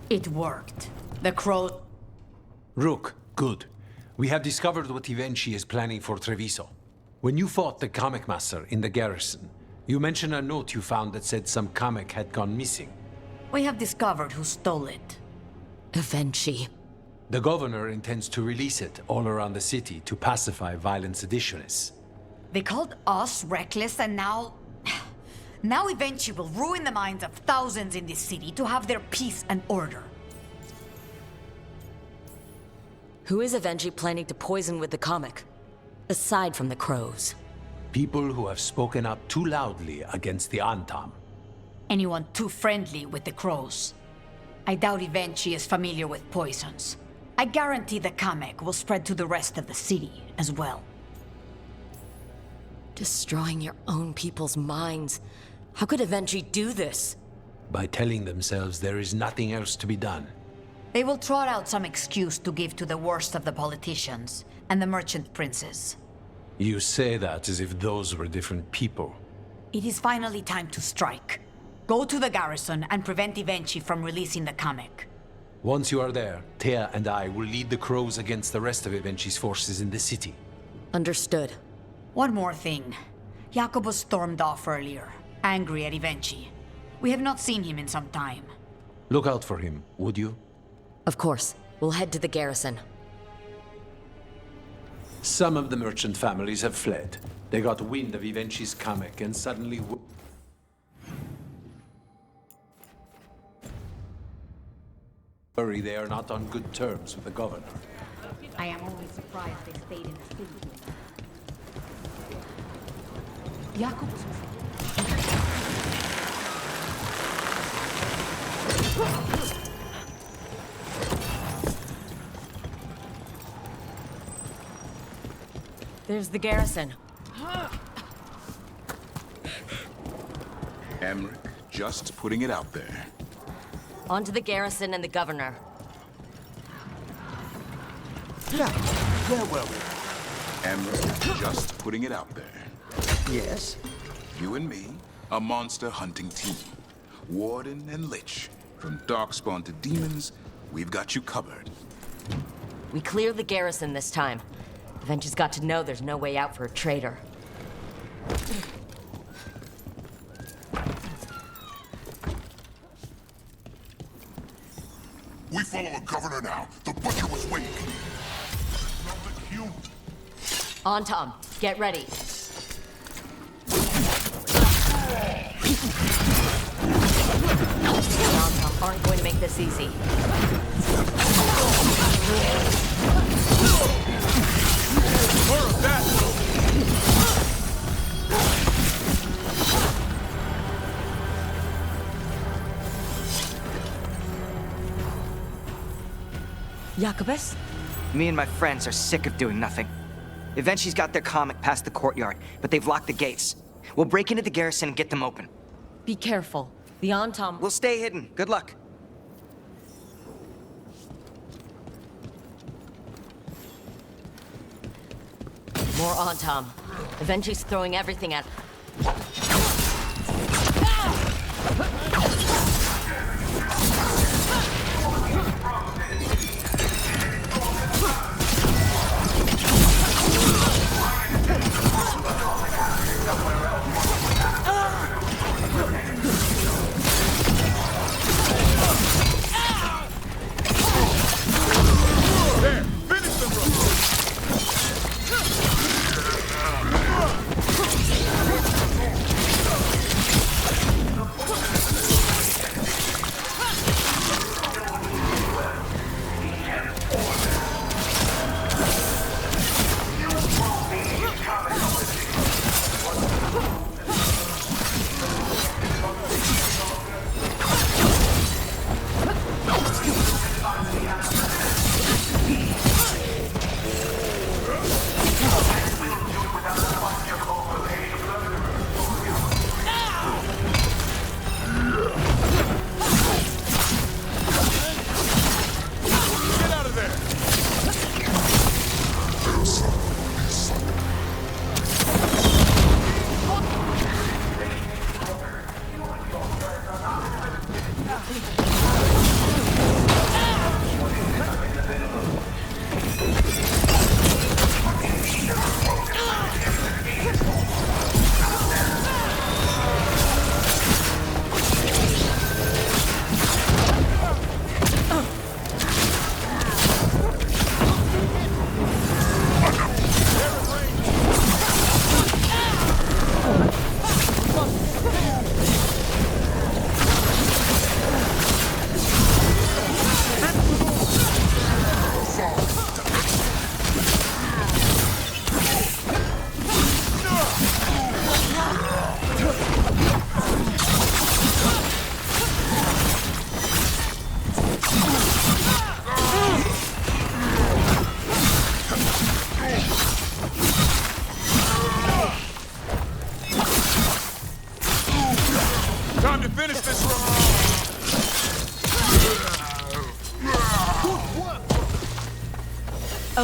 It worked. The crow... Rook, good. We have discovered what Ivenchi is planning for Treviso. When you fought the Kamek Master in the garrison, you mentioned a note you found that said some Kamek had gone missing. We have discovered who stole it. Ivenchi. The governor intends to release it all around the city to pacify violent seditionists. They called us reckless and now... Now Ivenchi will ruin the minds of thousands in this city to have their peace and order. Who is Ivenchi planning to poison with the comic? Aside from the crows. People who have spoken up too loudly against the Antam. Anyone too friendly with the crows. I doubt Ivenchi is familiar with poisons. I guarantee the Kamek will spread to the rest of the city as well. Destroying your own people's minds. How could Ivenchi do this? By telling themselves there is nothing else to be done. They will trot out some excuse to give to the worst of the politicians and the merchant princes. You say that as if those were different people. It is finally time to strike. Go to the garrison and prevent Ivenchi from releasing the Kamek. Once you are there, Thea and I will lead the crows against the rest of Ivenchi's forces in the city. Understood. One more thing. Jacobus stormed off earlier, angry at Ivenchi. We have not seen him in some time. Look out for him, would you? Of course. We'll head to the garrison. Some of the merchant families have fled. They got wind of Ivenchi's Kamek and suddenly... Worry they are not on good terms with the governor. I am only surprised they stayed in the city. Jacobus was... There's the garrison. Emmerich, just putting it out there. On to the garrison and the governor. Now, where were we? Emmerich, just putting it out there. Yes? You and me, a monster hunting team. Warden and Lich. From darkspawn to demons, we've got you covered. We clear the garrison this time. Ivenchi's got to know there's no way out for a traitor. We follow a governor now. The butcher was waiting. On, Tom. Get ready. Tom aren't going to make this easy. More of that! Jacobus? Me and my friends are sick of doing nothing. Eventually's got their comic past the courtyard, but they've locked the gates. We'll break into the garrison and get them open. Be careful. The Antom... We'll stay hidden. Good luck. More Antom. Eventually's throwing everything at...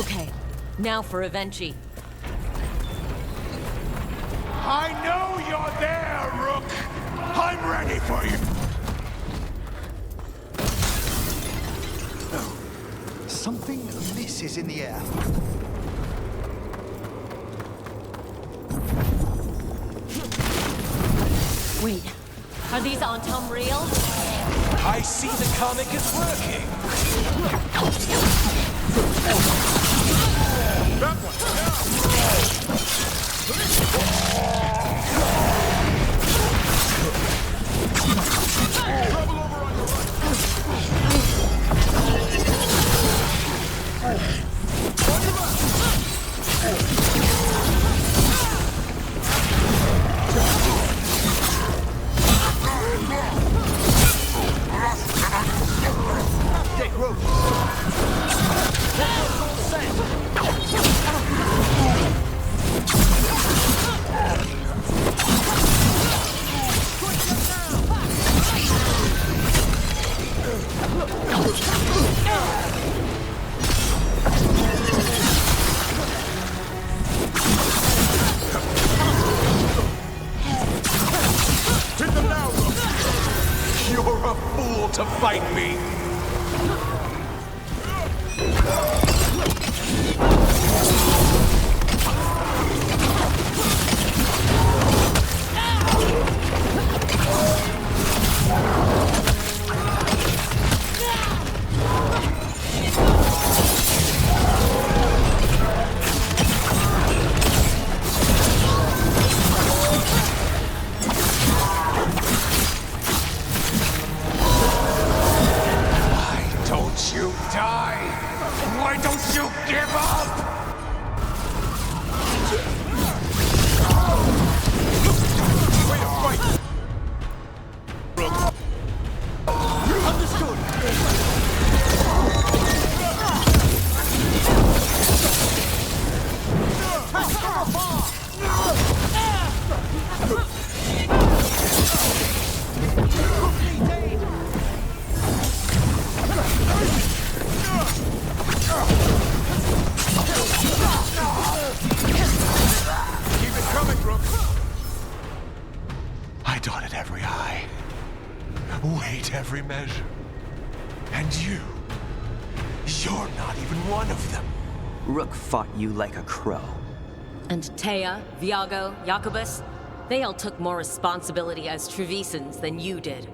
Okay, now for Evenchi. I know you're there, Rook! I'm ready for you! Something amiss is in the air. Wait, are these Antom real? I see the comic is working! That one! Trouble over on your right! On your left! Take Rook. Hit them now, Rook! You're a fool to fight me! Why don't you give up? Way to fight! Understood. Keep it coming, Rook. I dotted every I, weighed every measure. And you're not even one of them. Rook fought you like a crow. And Thea, Viago, Jacobus, they all took more responsibility as Trevisans than you did.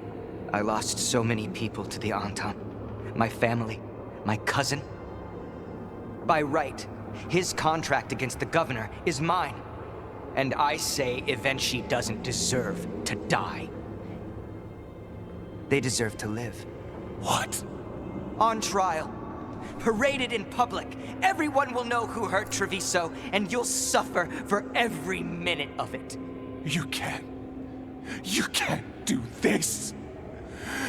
I lost so many people to the Anton. My family, my cousin. By right, his contract against the governor is mine. And I say Evenchi doesn't deserve to die. They deserve to live. What? On trial. Paraded in public. Everyone will know who hurt Treviso, and you'll suffer for every minute of it. You can't do this.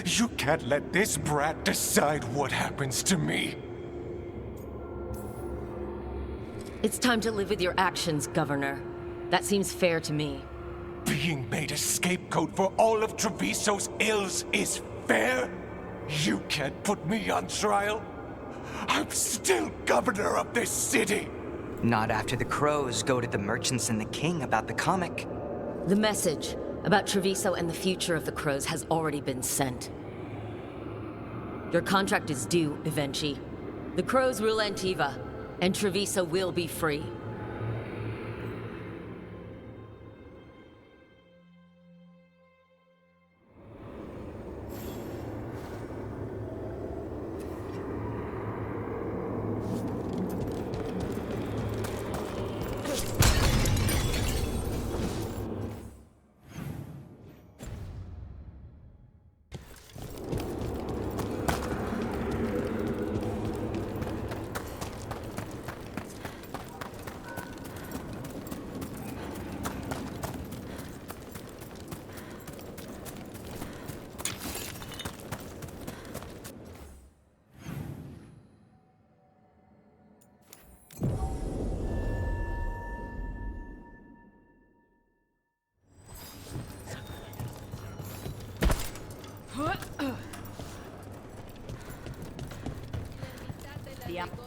You can't let this brat decide what happens to me. It's time to live with your actions, Governor. That seems fair to me. Being made a scapegoat for all of Treviso's ills is fair? You can't put me on trial? I'm still governor of this city! Not after the crows go to the merchants and the king about the comic. The message about Treviso and the future of the crows has already been sent. Your contract is due, Evenchi. The crows rule Antiva, and Treviso will be free.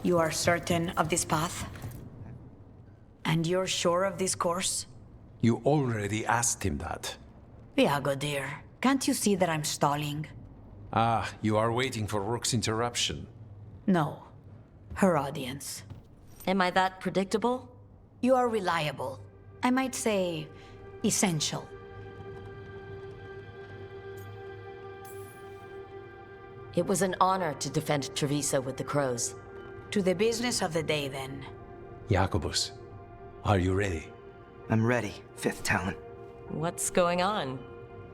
You are certain of this path? And you're sure of this course? You already asked him that. Viago, dear, can't you see that I'm stalling? Ah, you are waiting for Rook's interruption. No. Her audience. Am I that predictable? You are reliable. I might say, essential. It was an honor to defend Treviso with the crows. To the business of the day, then. Jacobus, are you ready? I'm ready, Fifth Talon. What's going on?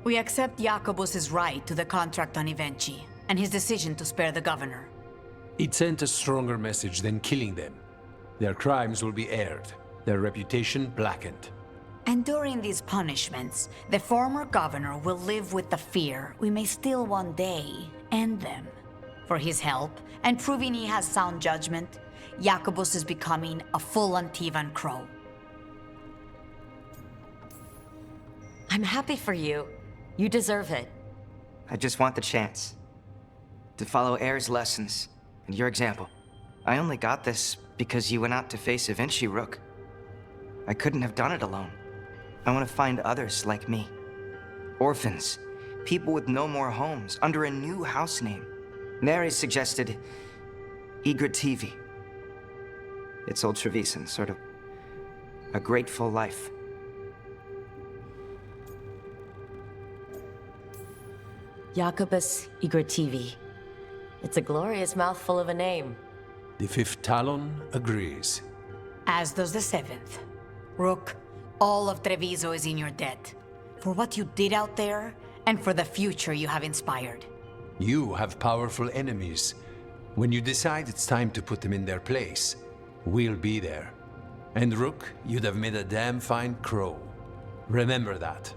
We accept Jacobus's right to the contract on Ivenchi, and his decision to spare the governor. It sent a stronger message than killing them. Their crimes will be aired, their reputation blackened. And during these punishments, the former governor will live with the fear we may still one day end them. For his help, and proving he has sound judgment, Jacobus is becoming a full Antivan crow. I'm happy for you. You deserve it. I just want the chance to follow Air's lessons and your example. I only got this because you went out to face Ivenchi, Rook. I couldn't have done it alone. I want to find others like me. Orphans, people with no more homes, under a new house name. Neri suggested Igrativi. It's old Trevisan, sort of a grateful life. Jacobus Igrativi. It's a glorious mouthful of a name. The Fifth Talon agrees. As does the Seventh. Rook, all of Treviso is in your debt. For what you did out there, and for the future you have inspired. You have powerful enemies. When you decide it's time to put them in their place, we'll be there. And Rook, you'd have made a damn fine crow. Remember that.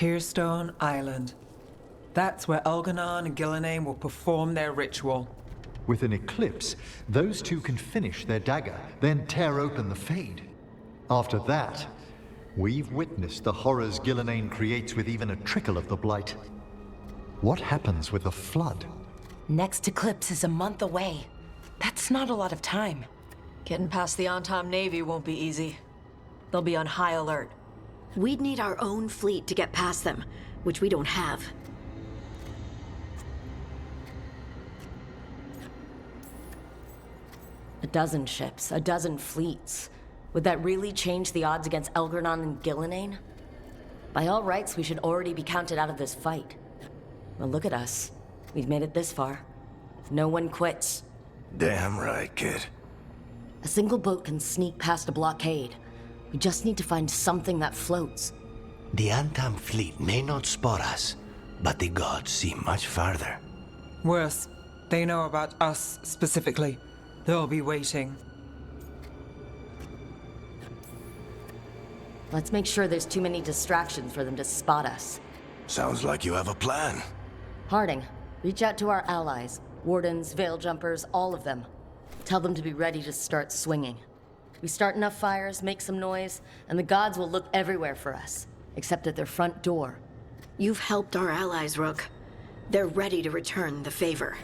Tearstone Island. That's where Elganon and Gillenane will perform their ritual. With an eclipse, those two can finish their dagger, then tear open the Fade. After that, we've witnessed the horrors Gillenane creates with even a trickle of the Blight. What happens with the Flood? Next eclipse is a month away. That's not a lot of time. Getting past the Antam Navy won't be easy. They'll be on high alert. We'd need our own fleet to get past them, which we don't have. A dozen ships, a dozen fleets. Would that really change the odds against Elgranon and Gillenane? By all rights, we should already be counted out of this fight. Well, look at us. We've made it this far. No one quits. Damn right, kid. A single boat can sneak past a blockade. We just need to find something that floats. The Antam fleet may not spot us, but the gods see much farther. Worse, they know about us specifically. They'll be waiting. Let's make sure there's too many distractions for them to spot us. Sounds like you have a plan. Harding, reach out to our allies. Wardens, veil jumpers, all of them. Tell them to be ready to start swinging. We start enough fires, make some noise, and the gods will look everywhere for us, except at their front door. You've helped our allies, Rook. They're ready to return the favor.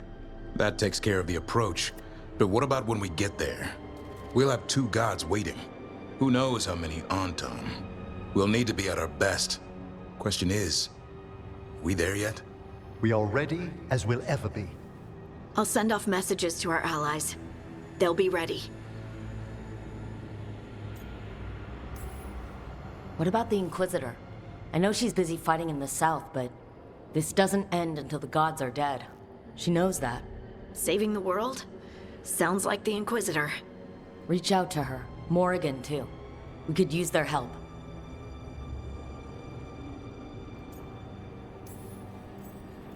That takes care of the approach. But what about when we get there? We'll have 2 gods waiting. Who knows how many Anton? We'll need to be at our best. Question is, we there yet? We are ready as we'll ever be. I'll send off messages to our allies. They'll be ready. What about the Inquisitor? I know she's busy fighting in the south, but this doesn't end until the gods are dead. She knows that. Saving the world? Sounds like the Inquisitor. Reach out to her. Morrigan, too. We could use their help.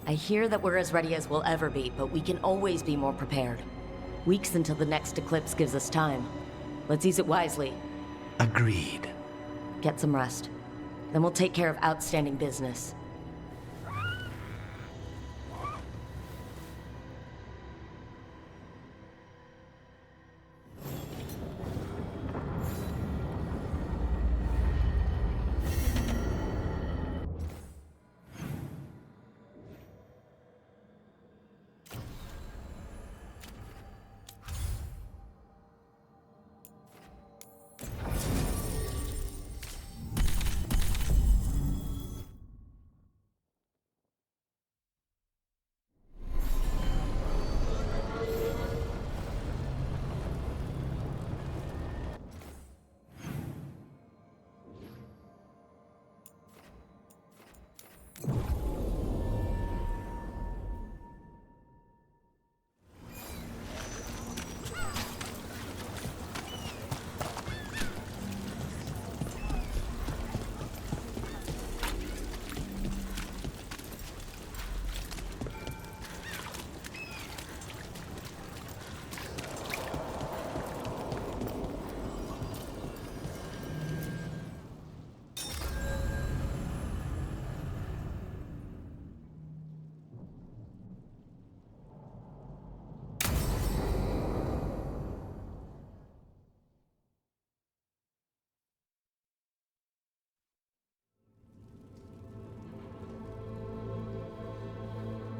I hear that we're as ready as we'll ever be, but we can always be more prepared. Weeks until the next eclipse gives us time. Let's use it wisely. Agreed. Get some rest. Then we'll take care of outstanding business.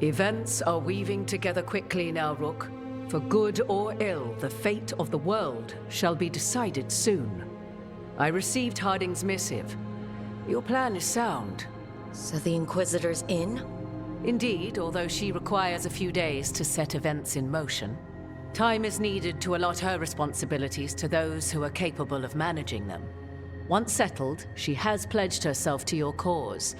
Events are weaving together quickly now, Rook. For good or ill, the fate of the world shall be decided soon. I received Harding's missive. Your plan is sound. So the Inquisitor's in? Indeed, although she requires a few days to set events in motion. Time is needed to allot her responsibilities to those who are capable of managing them. Once settled, she has pledged herself to your cause.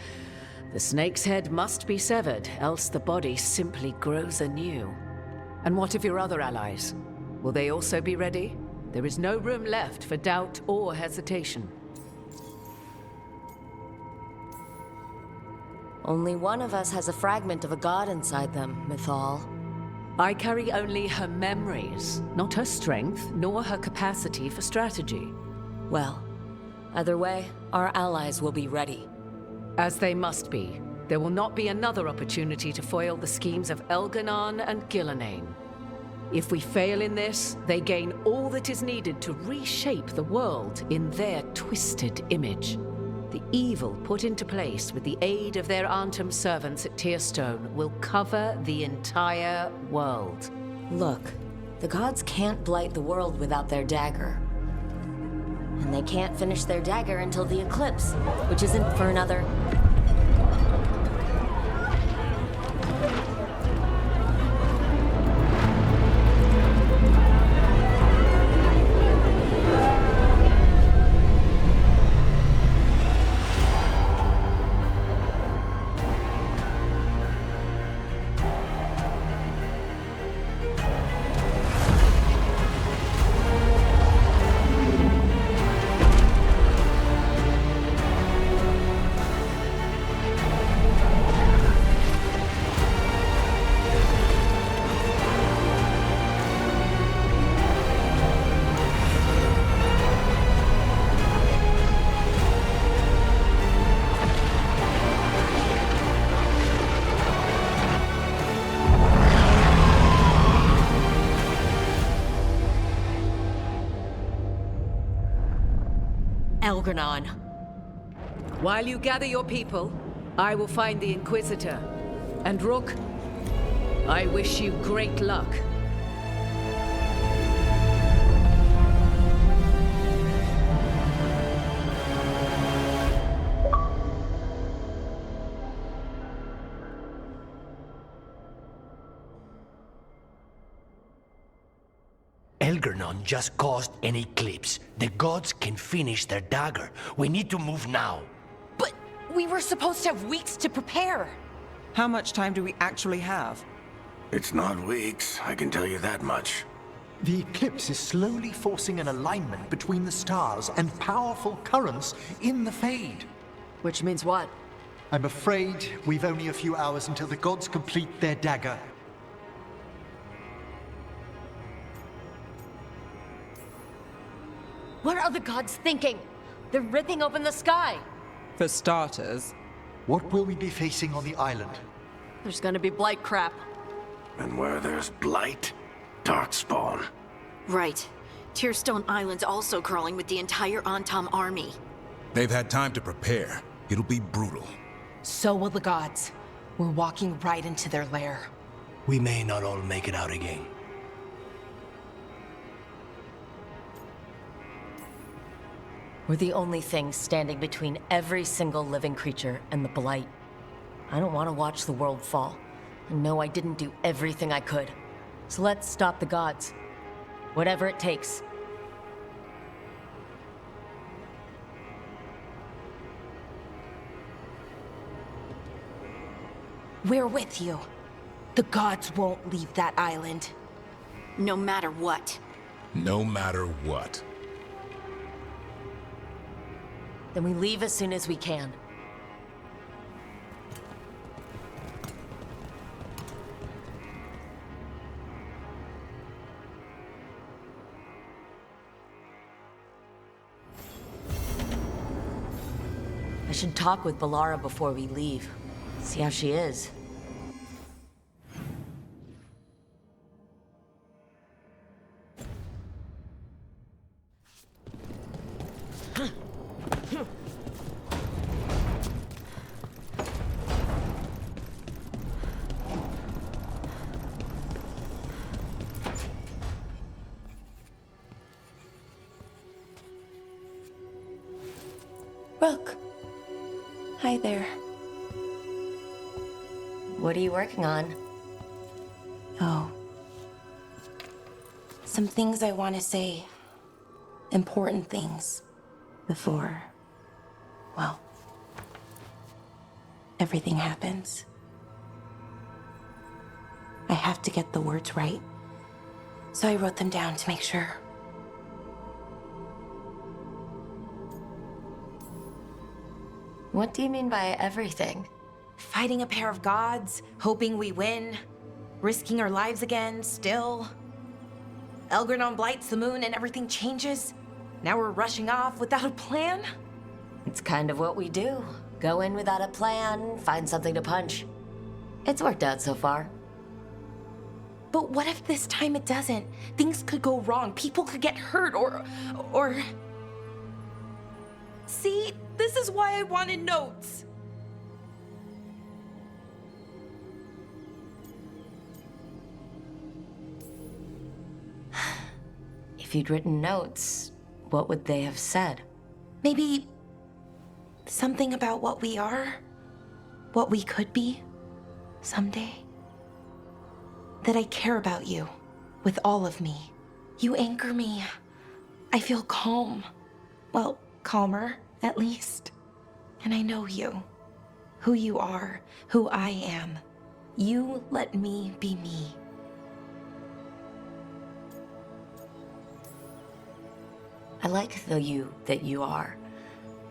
The snake's head must be severed, else the body simply grows anew. And what of your other allies? Will they also be ready? There is no room left for doubt or hesitation. Only one of us has a fragment of a god inside them, Mythal. I carry only her memories, not her strength, nor her capacity for strategy. Well, either way, our allies will be ready. As they must be. There will not be another opportunity to foil the schemes of Elganon and Gillenane. If we fail in this, they gain all that is needed to reshape the world in their twisted image. The evil put into place with the aid of their Antum servants at Tearstone will cover the entire world. Look, the gods can't blight the world without their dagger. And they can't finish their dagger until the eclipse, which isn't for another... Algernon. While you gather your people, I will find the Inquisitor. And Rook, I wish you great luck. Algernon just caused an eclipse. The gods can finish their dagger. We need to move now. But we were supposed to have weeks to prepare. How much time do we actually have? It's not weeks, I can tell you that much. The eclipse is slowly forcing an alignment between the stars and powerful currents in the Fade. Which means what? I'm afraid we've only a few hours until the gods complete their dagger. What are the gods thinking? They're ripping open the sky. For starters. What will we be facing on the island? There's gonna be blight crap. And where there's blight, darkspawn. Right. Tearstone Island's also crawling with the entire Antam army. They've had time to prepare. It'll be brutal. So will the gods. We're walking right into their lair. We may not all make it out again. We're the only thing standing between every single living creature and the blight. I don't want to watch the world fall. And no, I didn't do everything I could. So let's stop the gods. Whatever it takes. We're with you. The gods won't leave that island. No matter what. No matter what. Then we leave as soon as we can. I should talk with Balara before we leave. See how she is. Rook. Hi there. What are you working on? Oh. Some things I want to say. Important things. Before, well, everything happens. I have to get the words right. So I wrote them down to make sure. What do you mean by everything? Fighting a pair of gods, hoping we win, risking our lives again, still. Algernon blights the moon and everything changes. Now we're rushing off without a plan? It's kind of what we do. Go in without a plan, find something to punch. It's worked out so far. But what if this time it doesn't? Things could go wrong, people could get hurt, or... See, this is why I wanted notes. If you'd written notes, what would they have said? Maybe something about what we are, what we could be someday. That I care about you with all of me. You anchor me. I feel calm. Well, calmer, at least. And I know you. Who you are, who I am. You let me be me. I like the you that you are.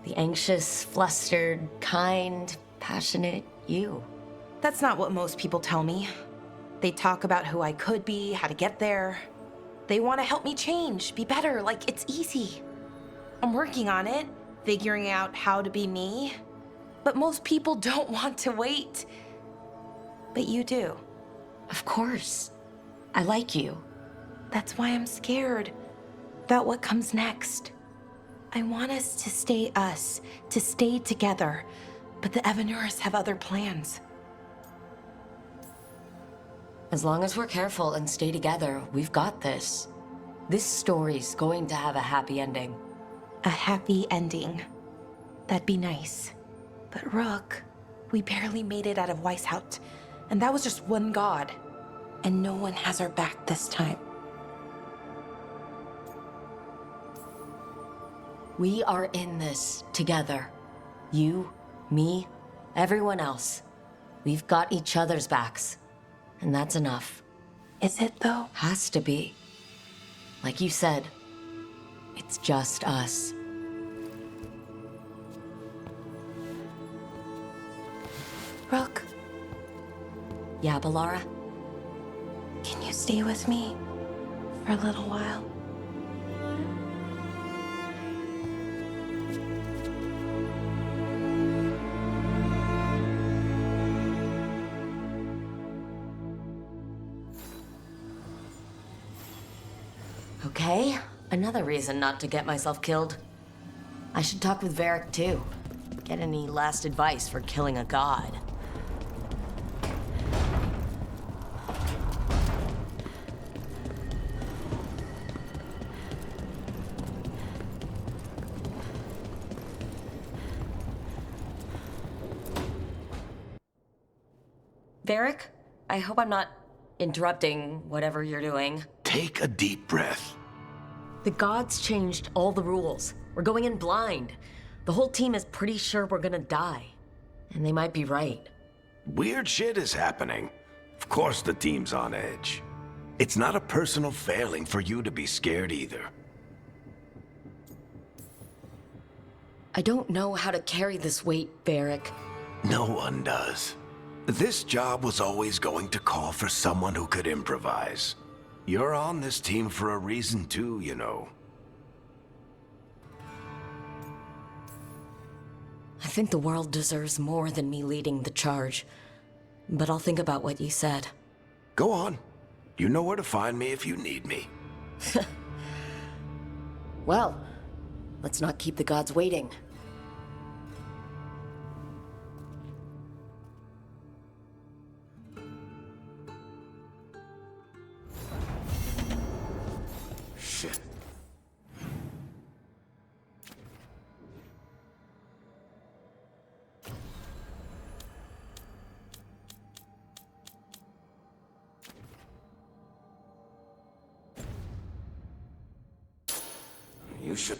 The anxious, flustered, kind, passionate you. That's not what most people tell me. They talk about who I could be, how to get there. They want to help me change, be better, like it's easy. I'm working on it, figuring out how to be me. But most people don't want to wait. But you do. Of course. I like you. That's why I'm scared about what comes next. I want us to stay us, to stay together. But the Evanurs have other plans. As long as we're careful and stay together, we've got this. This story's going to have a happy ending. A happy ending. That'd be nice. But Rook, we barely made it out of Weishaupt, and that was just one god. And no one has our back this time. We are in this together. You, me, everyone else. We've got each other's backs. And that's enough. Is it, though? Has to be. Like you said, it's just us. Rook. Yeah, Balara? Can you stay with me for a little while? Okay, another reason not to get myself killed. I should talk with Varric too. Get any last advice for killing a god. Varric, I hope I'm not interrupting whatever you're doing. Take a deep breath. The gods changed all the rules. We're going in blind. The whole team is pretty sure we're gonna die. And they might be right. Weird shit is happening. Of course the team's on edge. It's not a personal failing for you to be scared either. I don't know how to carry this weight, Varric. No one does. This job was always going to call for someone who could improvise. You're on this team for a reason too, you know. I think the world deserves more than me leading the charge. But I'll think about what you said. Go on. You know where to find me if you need me. Well, let's not keep the gods waiting. Shit. You should